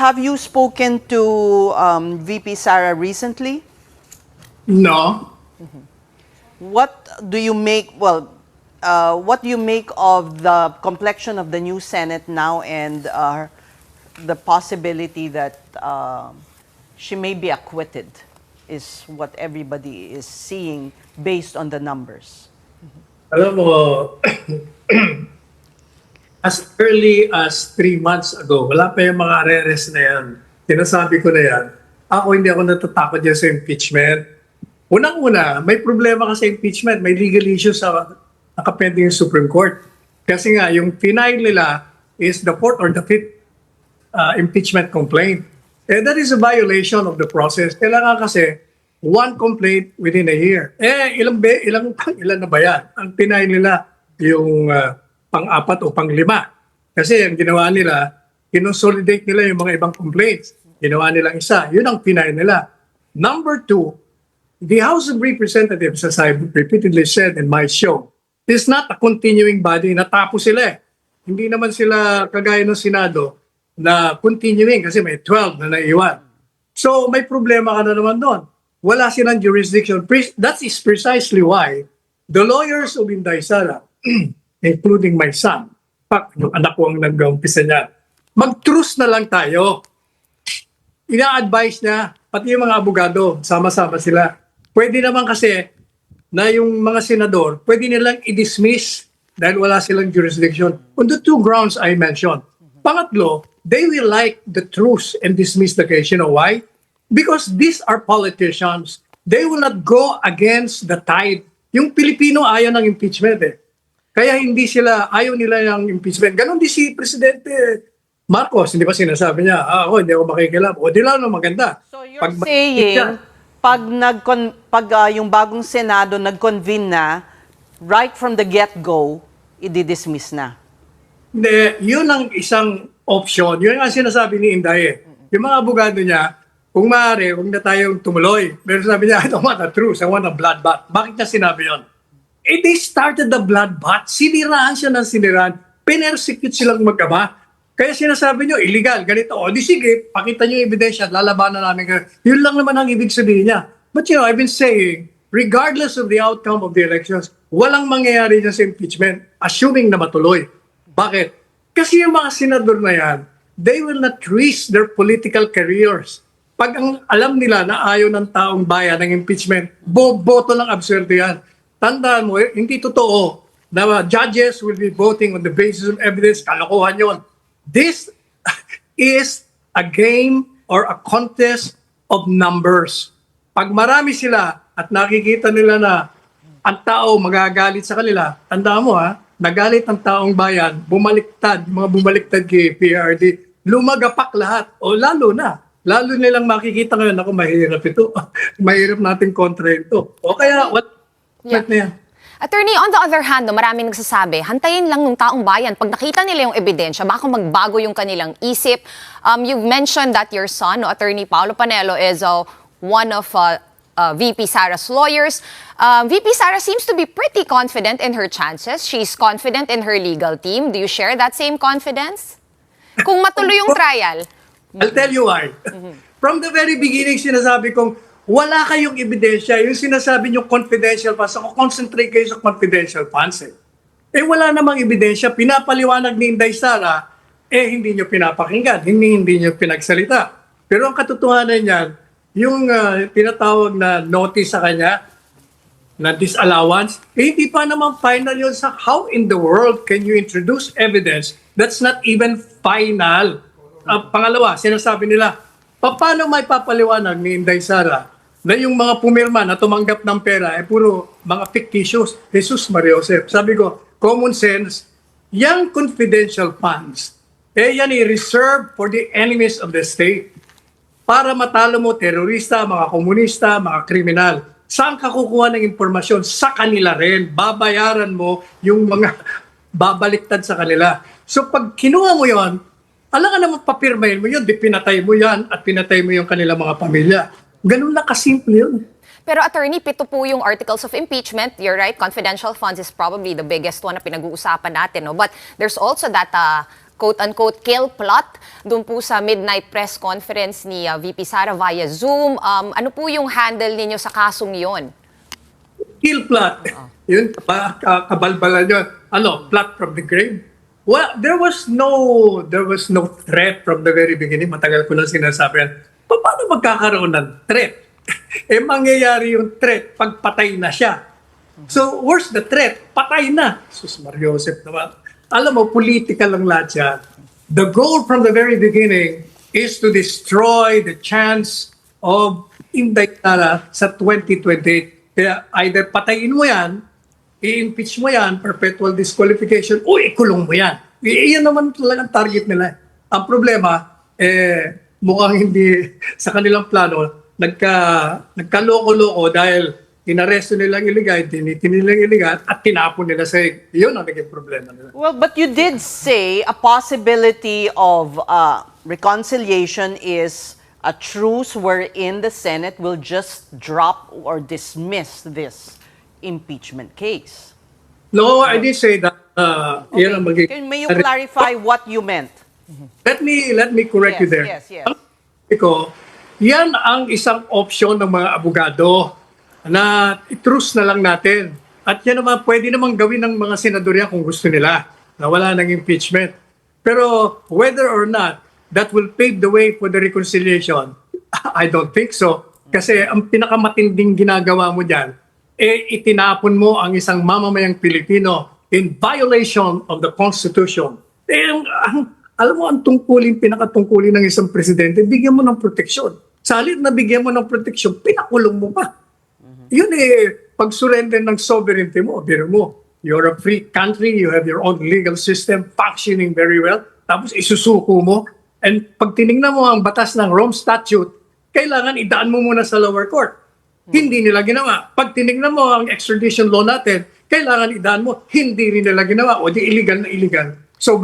have you spoken to VP Sara recently? No. What do you make, what do you make of the complexion of the new Senate now and the possibility that she may be acquitted is what everybody is seeing based on the numbers? Alam mo, as early as 3 months ago, wala pa yung mga arrests na yan. Sinasabi ko na yan. Hindi ako natatakot yan sa impeachment. Unang-una, may problema ka sa impeachment. May legal issue sa nakapending yung Supreme Court. Kasi nga, yung final nila is the 4th or the 5th impeachment complaint. And that is a violation of the process. Kailangan kasi one complaint within a year. Ilan na ba yan? Ang pinay nila yung pang-4 o pang-5. Kasi ang ginawa nila, kinonsolidate nila yung mga ibang complaints. Ginawa nilang isa. Yun ang pinay nila. Number 2, the House of Representatives, as I repeatedly said in my show, is not a continuing body. Natapos sila eh. Hindi naman sila kagaya ng Senado na continuing kasi may 12 na naiwan. So may problema ka na naman doon. Wala silang jurisdiction. That is precisely why the lawyers of Inday Sara, including my son, yung anak ko ang nag-umpisa niya, mag-truce na lang tayo. Ina-advise niya, pati yung mga abogado, sama-sama sila. Pwede naman kasi na yung mga senador, pwede nilang i-dismiss dahil wala silang jurisdiction on the 2 grounds I mentioned. Pangatlo, they will like the truce and dismiss the case. You know why? Because these are politicians. They will not go against the tide. Yung Pilipino ayaw ng impeachment eh. Kaya ayaw nila ng impeachment. Ganon din si Presidente Marcos. Hindi ba sinasabi niya, hindi ako makikilap. O di lang maganda. So you're saying, pag yung bagong Senado nag-convene na, right from the get-go, i-dismiss na? Hindi, yun ang isang option. Yun ang sinasabi ni Inday eh. Yung mga abogado niya, kung maaari, huwag na tayong tumuloy. Pero sabi niya, I don't want a truce, I want a bloodbath. Bakit niya sinabi yun? They started the bloodbath. Siniraan siya ng siniraan. Pinersecute silang mag-ama. Kaya sinasabi niyo, illegal, ganito. O di sige, pakita niyo yung ebidensya at lalabanan namin kayo. Yun lang naman ang ibig sabihin niya. But you know, I've been saying, regardless of the outcome of the elections, walang mangyayari dyan sa impeachment, assuming na matuloy. Bakit? Kasi yung mga senador na yan, they will not risk their political careers. Pag ang alam nila na ayaw ng taong bayan ng impeachment, boto lang absurdo yan. Tandaan mo, hindi totoo na judges will be voting on the basis of evidence. Kalokohan yon. This is a game or a contest of numbers. Pag marami sila at nakikita nila na ang tao magagalit sa kanila, tandaan mo nagalit ang taong bayan, bumaliktad, mga bumaliktad kay PRD, lumagapak lahat. O lalo nilang makikita ngayon, ako mahirap ito. Mahirap natin kontra ito. O kaya, na yan. Attorney, on the other hand, maraming nagsasabi, hantayin lang ng taong bayan. Pag nakita nila yung ebidensya, baka magbago yung kanilang isip. You've mentioned that your son, Attorney Paulo Panelo, is one of VP Sara's lawyers. VP Sara seems to be pretty confident in her chances. She's confident in her legal team. Do you share that same confidence? Kung matuloy yung trial. I'll tell you why. From the very beginning, sinasabi kong wala kayong ebidensya. Yung sinasabi nyo confidential funds, ako concentrate kayo sa confidential funds eh. Wala namang ebidensya. Pinapaliwanag ni Inday Sara, hindi nyo pinapakinggan, hindi nyo pinagsalita. Pero ang katotohanan niyan, yung tinatawag na notice sa kanya, na disallowance, hindi pa naman final yun sa how in the world can you introduce evidence that's not even final. Pangalawa, sinasabi nila, paano may papaliwanag ni Inday Sara na yung mga pumirma na tumanggap ng pera puro mga fictitious? Jesus Maria Josep. Sabi ko, common sense, yung confidential funds, yan i-reserve for the enemies of the state. Para matalo mo terorista, mga komunista, mga kriminal. Saan ka kukuha ng impormasyon? Sa kanila rin. Babayaran mo yung mga babaliktad sa kanila. So pag kinuha mo yon, alam ka naman papirmahin mo yun, di pinatay mo yan at pinatay mo yung kanilang mga pamilya. Ganun lang kasimple yun. Pero attorney, 7 po yung articles of impeachment. You're right, confidential funds is probably the biggest one na pinag-uusapan natin. No? But there's also that quote-unquote kill plot doon po sa midnight press conference ni VP Sara via Zoom. Ano po yung handle ninyo sa kasong yon? Kill plot. Yun, kabalbalan yun. Plot from the grave. Well, there was no threat from the very beginning. Matagal ko lang sinasabi yan. Paano magkakaroon ng threat? Mangyayari yung threat pag patay na siya. So, where's the threat? Patay na. Sus Mario Joseph naman. Alam mo, political lang lahat yan. The goal from the very beginning is to destroy the chance of indict sa 2028. Kaya either patayin mo yan, i-impeach mo yan, perpetual disqualification, o ikulong mo yan. Iyan naman talagang target nila. Ang problema, mukhang hindi sa kanilang plano, nagkaloko-loko dahil inaresto nilang iligal, tinitin nilang iligal, at tinapon nila sa yun ang naging problema nila. Well, but you did say a possibility of reconciliation is a truce wherein the Senate will just drop or dismiss this impeachment case. No, I didn't say that. Yan ang May you clarify what you meant? Let me correct you there. Yes. Yan ang isang option ng mga abogado na i-truce na lang natin. At yan naman, pwede namang gawin ng mga senador yan kung gusto nila na wala ng impeachment. Pero whether or not that will pave the way for the reconciliation, I don't think so. Kasi ang pinakamatinding ginagawa mo dyan, itinapon mo ang isang mamamayang Pilipino in violation of the Constitution. Alam mo, ang pinakatungkulin ng isang presidente, bigyan mo ng proteksyon. Sa halip na bigyan mo ng proteksyon, pinakulong mo pa. Yun pag-surrender ng sovereignty mo, biro mo. You're a free country, you have your own legal system functioning very well, tapos isusuko mo. And pag tinignan mo ang batas ng Rome Statute, kailangan idaan mo muna sa lower court. Hindi nila ginawa. Pag tinignan mo ang extradition law natin, kailangan idaan mo, hindi rin nila ginawa. O di illegal na illegal. So,